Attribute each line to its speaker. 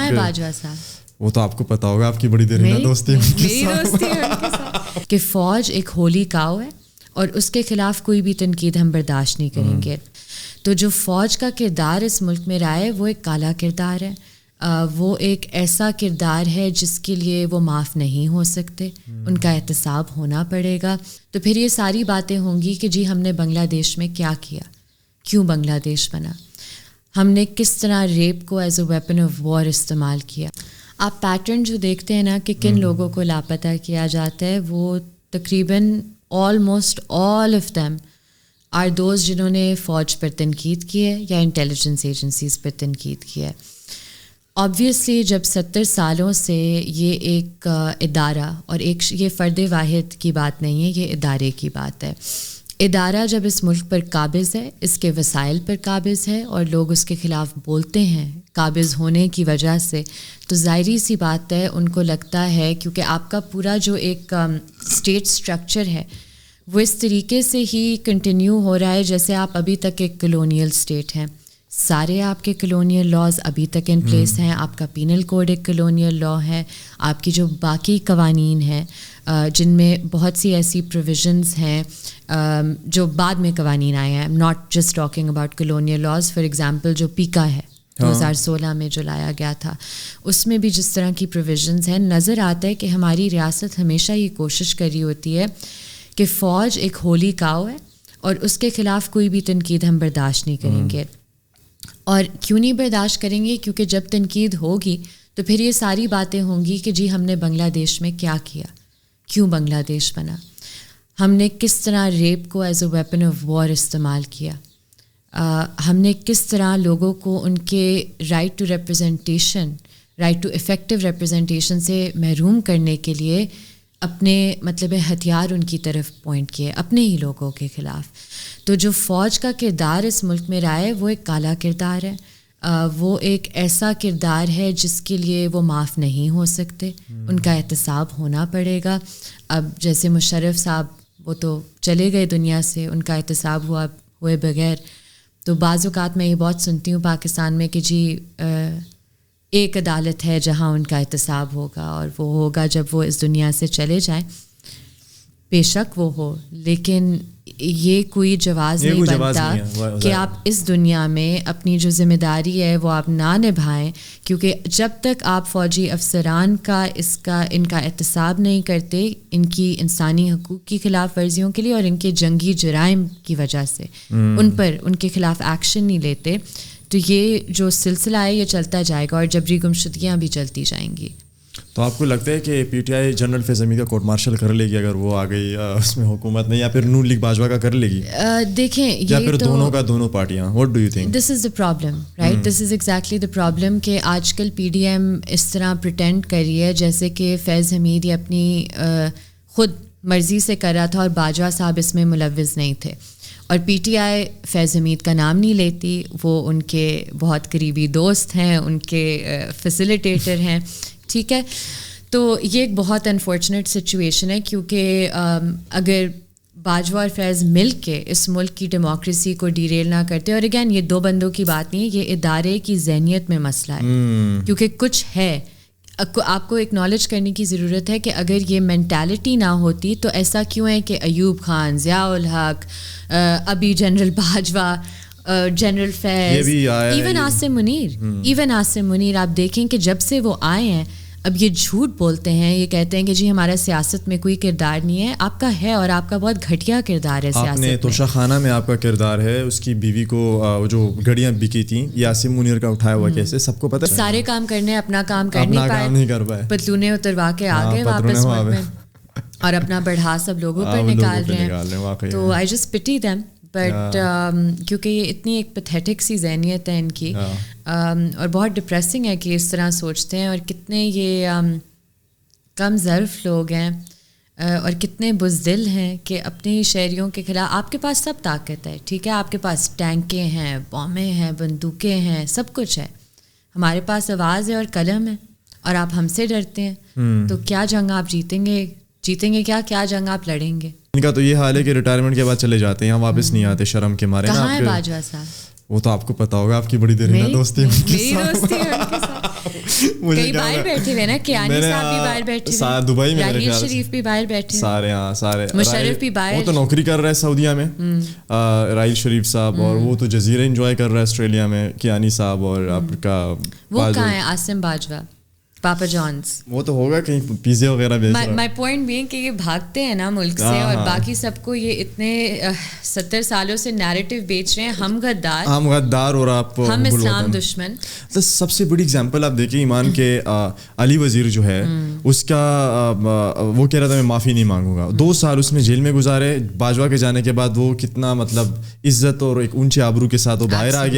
Speaker 1: ہے باجوہ صاحب؟
Speaker 2: وہ تو آپ کو پتا ہوگا, آپ کی بڑی دیرینہ دوستی ہے
Speaker 1: میری دوستی ہے ان کے ساتھ. کہ فوج ایک ہولی کاؤ ہے اور اس کے خلاف کوئی بھی تنقید ہم برداشت نہیں کریں گے. تو جو فوج کا کردار اس ملک میں رہا ہے وہ ایک کالا کردار ہے, وہ ایک ایسا کردار ہے جس کے لیے وہ معاف نہیں ہو سکتے, ان کا احتساب ہونا پڑے گا. تو پھر یہ ساری باتیں ہوں گی کہ جی ہم نے بنگلہ دیش میں کیا کیا, کیوں بنگلہ دیش بنا, ہم نے کس طرح ریپ کو as a weapon of war استعمال کیا. آپ پیٹرن جو دیکھتے ہیں نا کہ کن لوگوں کو لاپتہ کیا جاتا ہے, وہ تقریباً almost all of them are those جنہوں نے فوج پر تنقید کی ہے یا انٹیلیجنس ایجنسیز پر تنقید کی ہے. آبویسلی جب 70 سالوں سے یہ ایک ادارہ, اور ایک یہ فرد واحد کی بات نہیں ہے, یہ ادارے کی بات ہے, ادارہ جب اس ملک پر قابض ہے, اس کے وسائل پر قابض ہے اور لوگ اس کے خلاف بولتے ہیں قابض ہونے کی وجہ سے, تو ظاہری سی بات ہے ان کو لگتا ہے, کیونکہ آپ کا پورا جو ایک اسٹیٹ سٹرکچر ہے وہ اس طریقے سے ہی کنٹینیو ہو رہا ہے جیسے آپ ابھی تک ایک کلونیل اسٹیٹ ہیں. سارے آپ کے کلونیل لاز ابھی تک ان پلیس ہیں, آپ کا پینل کوڈ ایک کلونیل لا ہے, آپ کی جو باقی قوانین ہیں جن میں بہت سی ایسی پروویژنز ہیں جو بعد میں قوانین آئے ہیں. Not just talking about colonial laws, for example جو پیکا ہے 2016 میں جو لایا گیا تھا, اس میں بھی جس طرح کی پروویژنز ہیں, نظر آتا ہے کہ ہماری ریاست ہمیشہ یہ کوشش کر رہی ہوتی ہے کہ فوج ایک ہولی کاؤ ہے اور اس کے خلاف کوئی بھی تنقید ہم برداشت نہیں کریں گے. اور کیوں نہیں برداشت کریں گے؟ کیونکہ جب تنقید ہوگی تو پھر یہ ساری باتیں ہوں گی کہ جی ہم نے بنگلہ دیش میں کیا کیا, کیوں بنگلہ دیش بنا, ہم نے کس طرح ریپ کو as a weapon of war استعمال کیا, ہم نے کس طرح لوگوں کو ان کے right to representation, right to effective representation سے محروم کرنے کے لیے اپنے مطلب ہتھیار ان کی طرف پوائنٹ کیے, اپنے ہی لوگوں کے خلاف. تو جو فوج کا کردار اس ملک میں رہا ہے وہ ایک کالا کردار ہے, وہ ایک ایسا کردار ہے جس کے لیے وہ معاف نہیں ہو سکتے, ان کا احتساب ہونا پڑے گا. اب جیسے مشرف صاحب وہ تو چلے گئے دنیا سے, ان کا احتساب ہوئے بغیر. تو بعض اوقات میں یہ بہت سنتی ہوں پاکستان میں کہ جی ایک عدالت ہے جہاں ان کا احتساب ہوگا, اور وہ ہوگا جب وہ اس دنیا سے چلے جائیں. بے شک وہ ہو, لیکن یہ کوئی جواز نہیں بنتا کہ آپ اس دنیا میں اپنی جو ذمہ داری ہے وہ آپ نہ نبھائیں, کیونکہ جب تک آپ فوجی افسران کا ان کا احتساب نہیں کرتے ان کی انسانی حقوق کی خلاف ورزیوں کے لیے اور ان کے جنگی جرائم کی وجہ سے ان کے خلاف ایکشن نہیں لیتے, تو یہ جو سلسلہ ہے یہ چلتا جائے گا اور جبری گمشدگیاں بھی چلتی جائیں گی.
Speaker 2: تو آپ کو لگتا ہے کہ پی ٹی آئی جنرل فیض حمید کا کورٹ مارشل کر لے گی اگر وہ آ گئی اس میں حکومت میں, یا پھر نون لیگ باجوہ کا کر لے گی؟
Speaker 1: دیکھیں
Speaker 2: یا پھر دونوں کا دونوں پارٹیاں, what do you think?
Speaker 1: This is the problem, right, this is exactly the problem کہ آج کل پی ڈی ایم اس طرح پریٹینڈ کر رہی ہے جیسے کہ فیض حمید یہ اپنی خود مرضی سے کر رہا تھا اور باجوہ صاحب اس میں ملوث نہیں تھے. اور پی ٹی آئی فیض حمید کا نام نہیں لیتی, وہ ان کے بہت قریبی دوست ہیں, ان کے فیسیلیٹیٹر ہیں, ٹھیک ہے. تو یہ ایک بہت انفارچونیٹ سچویشن ہے, کیونکہ اگر باجوہ اور فیض مل کے اس ملک کی ڈیموکریسی کو ڈیریل نہ کرتے, اور اگین یہ دو بندوں کی بات نہیں ہے, یہ ادارے کی ذہنیت میں مسئلہ ہے, کیونکہ کچھ ہے آپ کو اکنالج کرنے کی ضرورت ہے کہ اگر یہ مینٹالٹی نہ ہوتی تو ایسا کیوں ہے کہ ایوب خان, ضیاء الحق, ابھی جنرل باجوہ, جنرل فیض, ایون عاصم منیر, آپ دیکھیں کہ جب سے وہ آئے ہیں اب یہ جھوٹ بولتے ہیں, یہ کہتے ہیں کہ جی ہمارا سیاست میں کوئی کردار نہیں ہے. آپ کا ہے, اور آپ کا بہت گھٹیا کردار ہے سیاست میں.
Speaker 2: توشہ خانہ میں آپ کا کردار ہے, اس کی بیوی کو جو گھڑیاں بکی تھیں یہ عاصم منیر کا اٹھایا ہوا کیسے, سب کو پتہ ہے.
Speaker 1: سارے کام کرنے, اپنا کام نہیں کر پائے, پتلونے اتروا کے آ گئے واپس ملک میں اور اپنا بڑھا سب لوگوں پر نکال رہے ہیں. تو آئی جسٹ پٹی دیم, بٹ کیونکہ یہ اتنی ایک پیتھیٹک سی ذہنیت ہے ان کی, اور بہت ڈپریسنگ ہے کہ اس طرح سوچتے ہیں, اور کتنے یہ کم ظرف لوگ ہیں اور کتنے بزدل ہیں کہ اپنے شہریوں کے خلاف. آپ کے پاس سب طاقت ہے, ٹھیک ہے, آپ کے پاس ٹینکیں ہیں, بومیں ہیں, بندوقیں ہیں, سب کچھ ہے. ہمارے پاس آواز ہے اور قلم ہے, اور آپ ہم سے ڈرتے ہیں. تو کیا جنگ آپ جیتیں گے کیا جنگ آپ لڑیں گے؟
Speaker 2: ان کا تو یہ حال ہے کہ ریٹائرمنٹ کے بعد چلے جاتے ہیں, یہاں واپس نہیں آتے شرم کے مارے.
Speaker 1: کہاں ہے باجوہ صاحب؟
Speaker 2: وہ تو آپ کو پتا ہوگا, آپ کی بڑی دیرینہ دوستی ہے ان کے ساتھ.
Speaker 1: کئی باہر بیٹھے ہوئے نا, کیانی صاحب بھی باہر بیٹھے ہوئے,
Speaker 2: دبئی میں
Speaker 1: راحیل شریف بھی باہر بیٹھے,
Speaker 2: سارے ہاں سارے,
Speaker 1: مشرف بھی باہر,
Speaker 2: وہ تو نوکری کر رہا ہے سعودیہ میں راحیل شریف صاحب, اور وہ تو جزیرے انجوائے کر رہا ہے آسٹریلیا میں, کیانی صاحب, اور آپ کا
Speaker 1: وہ کہاں ہے عاصم باجوہ, پاپا جانس,
Speaker 2: وہ تو ہوگا کہیں پیزے وغیرہ بیچ رہا.
Speaker 1: مائی پوائنٹ بینگ کہ یہ بھاگتے ہیں نا ملک سے, اور باقی سب کو یہ اتنے 70 سالوں سے نیریٹو بیچ رہے ہیں, ہم غدار
Speaker 2: اور آپ
Speaker 1: ہم اسلام دشمن.
Speaker 2: تو سب سے بڑی اگزامپل آپ دیکھیں ایمان کے علی وزیر جو ہے, اس کا وہ کہہ رہا تھا میں معافی نہیں مانگوں گا, 2 سال اس نے جیل میں گزارے. باجوہ کے جانے کے بعد وہ کتنا مطلب عزت اور ایک اونچے آبرو کے ساتھ وہ باہر آ گیا.